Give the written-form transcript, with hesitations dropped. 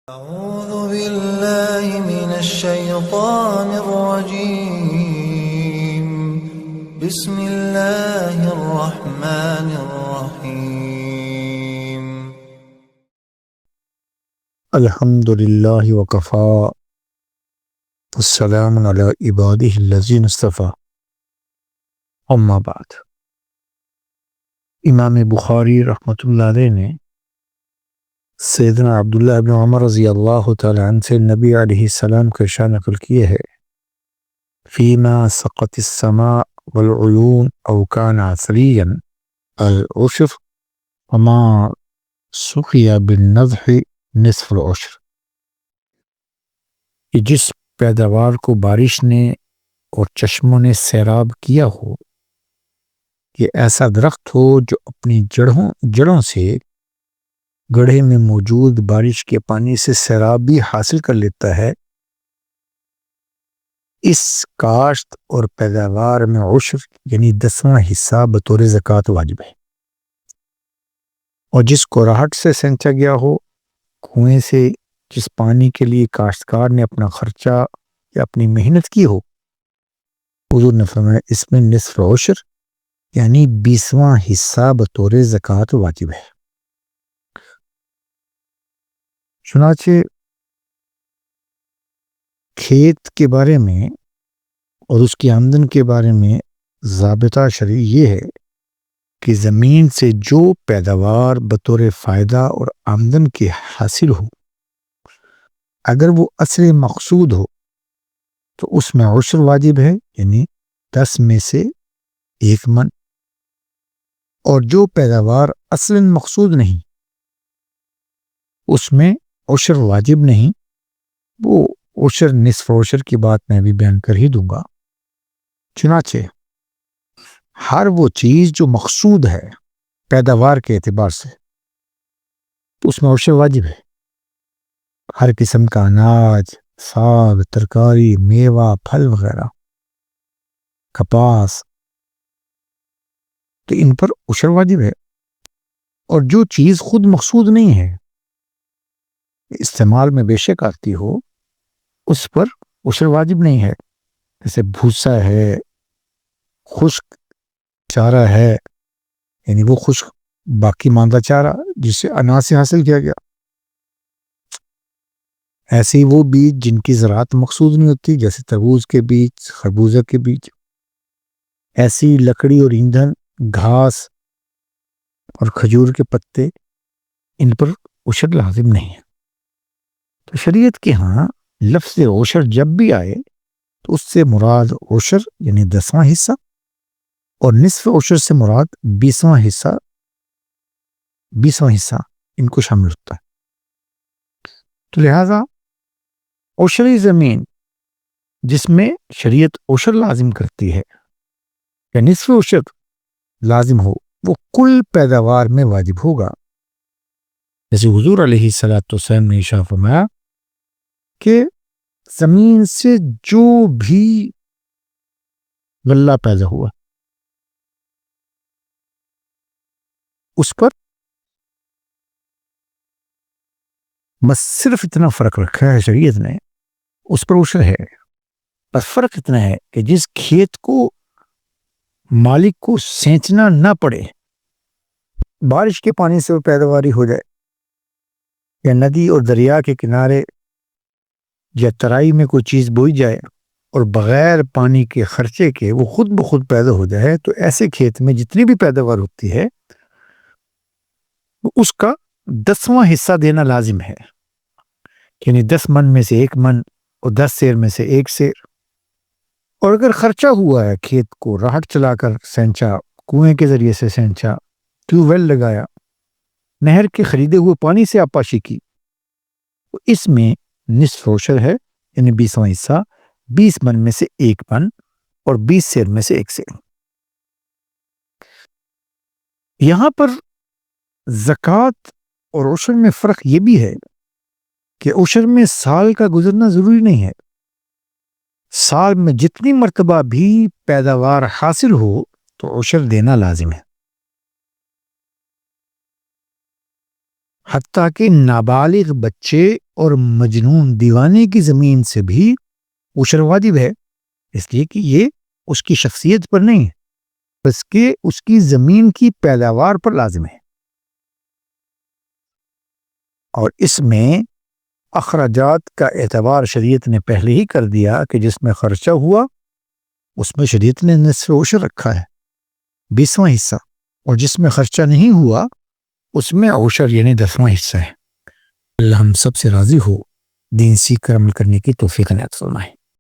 أعوذ بالله من الشيطان الرجيم. بسم الله الرحمن الرحيم. الحمد للہ وکفا والسلام علی عبادہ الذین اصطفیٰ، اما بعد۔ امام بخاری رحمۃ اللہ علیہ نے سیدنا عبداللہ ابن عمر رضی اللہ تعالی عنہ سے نبی علیہ السلام کا ارشاد نقل کیے ہے، فیما سقط السماء والعیون او کان عثریا العشر وما سقی بالنضح نصف العشر، کہ جس پیداوار کو بارش نے اور چشموں نے سیراب کیا ہو، یہ ایسا درخت ہو جو اپنی جڑوں سے گڑھے میں موجود بارش کے پانی سے سیراب بھی حاصل کر لیتا ہے، اس کاشت اور پیداوار میں عشر یعنی 10واں حصہ بطور زکوٰۃ واجب ہے۔ اور جس کو راہٹ سے سینچا گیا ہو، کنویں سے جس پانی کے لیے کاشتکار نے اپنا خرچہ یا اپنی محنت کی ہو، حضور نے فرمایا اس میں نصف عشر یعنی 20واں حصہ بطور زکوٰۃ واجب ہے۔ چنانچہ کھیت کے بارے میں اور اس کی آمدن کے بارے میں ضابطہ شرعی یہ ہے کہ زمین سے جو پیداوار بطور فائدہ اور آمدن کے حاصل ہو، اگر وہ اصل مقصود ہو تو اس میں عشر واجب ہے، یعنی 10 میں سے 1 من، اور جو پیداوار اصل مقصود نہیں اس میں عشر واجب نہیں، وہ عشر نصف عشر کی بات میں بھی بیان کر ہی دوں گا۔ چنانچہ ہر وہ چیز جو مقصود ہے پیداوار کے اعتبار سے تو اس میں عشر واجب ہے۔ ہر قسم کا اناج، ساگ، ترکاری، میوہ، پھل وغیرہ، کپاس، تو ان پر عشر واجب ہے۔ اور جو چیز خود مقصود نہیں ہے، استعمال میں بے شک آتی ہو، اس پر عشر واجب نہیں ہے، جیسے بھوسا ہے، خشک چارہ ہے، یعنی وہ خشک باقی ماندہ چارہ جسے اناج سے حاصل کیا گیا۔ ایسے ہی وہ بیج جن کی زراعت مقصود نہیں ہوتی، جیسے تربوز کے بیج، خربوزہ کے بیج، ایسی لکڑی اور ایندھن، گھاس اور کھجور کے پتے، ان پر عشر لازم نہیں ہے۔ تو شریعت کے ہاں لفظ عشر جب بھی آئے تو اس سے مراد عشر یعنی 10واں حصہ، اور نصف عشر سے مراد 20واں حصہ ان کو شامل ہوتا ہے۔ تو لہذا عشری زمین جس میں شریعت عشر لازم کرتی ہے یا نصف عشر لازم ہو، وہ کل پیداوار میں واجب ہوگا۔ جیسے حضور علیہ الصلوۃ والسلام نے ارشاد فرمایا کہ زمین سے جو بھی غلہ پیدا ہوا اس پر بس صرف اتنا فرق رکھا ہے شریعت نے، اس پر عشر ہے، بس فرق اتنا ہے کہ جس کھیت کو مالک کو سینچنا نہ پڑے، بارش کے پانی سے وہ پیداواری ہو جائے، یا ندی اور دریا کے کنارے یا ترائی میں کوئی چیز بوئی جائے اور بغیر پانی کے خرچے کے وہ خود بخود پیدا ہو جائے، تو ایسے کھیت میں جتنی بھی پیداوار ہوتی ہے اس کا 10واں حصہ دینا لازم ہے، یعنی 10 من میں سے 1 من اور 10 سیر میں سے 1 سیر۔ اور اگر خرچہ ہوا ہے، کھیت کو راہٹ چلا کر سینچا، کنویں کے ذریعے سے سینچا، ٹیوب ویل لگایا، نہر کے خریدے ہوئے پانی سے آبپاشی کی، تو اس میں نصف عشر ہے، یعنی 20واں حصہ، 20 من میں سے 1 من اور 20 سیر میں سے 1 سیر۔ یہاں پر زکوٰۃ اور عشر میں فرق یہ بھی ہے کہ عشر میں سال کا گزرنا ضروری نہیں ہے، سال میں جتنی مرتبہ بھی پیداوار حاصل ہو تو عشر دینا لازم ہے، حتیٰ کہ نابالغ بچے اور مجنون دیوانے کی زمین سے بھی عشر واجب ہے، اس لیے کہ یہ اس کی شخصیت پر نہیں ہے، بس کہ اس کی زمین کی پیداوار پر لازم ہے۔ اور اس میں اخراجات کا اعتبار شریعت نے پہلے ہی کر دیا کہ جس میں خرچہ ہوا اس میں شریعت نے نصف عشر رکھا ہے، 20واں حصہ، اور جس میں خرچہ نہیں ہوا اس میں عشر یعنی 10واں حصہ ہے۔ اللہ ہم سب سے راضی ہو، دین سیکھ کر عمل کرنے کی توفیق عنایت فرمائے۔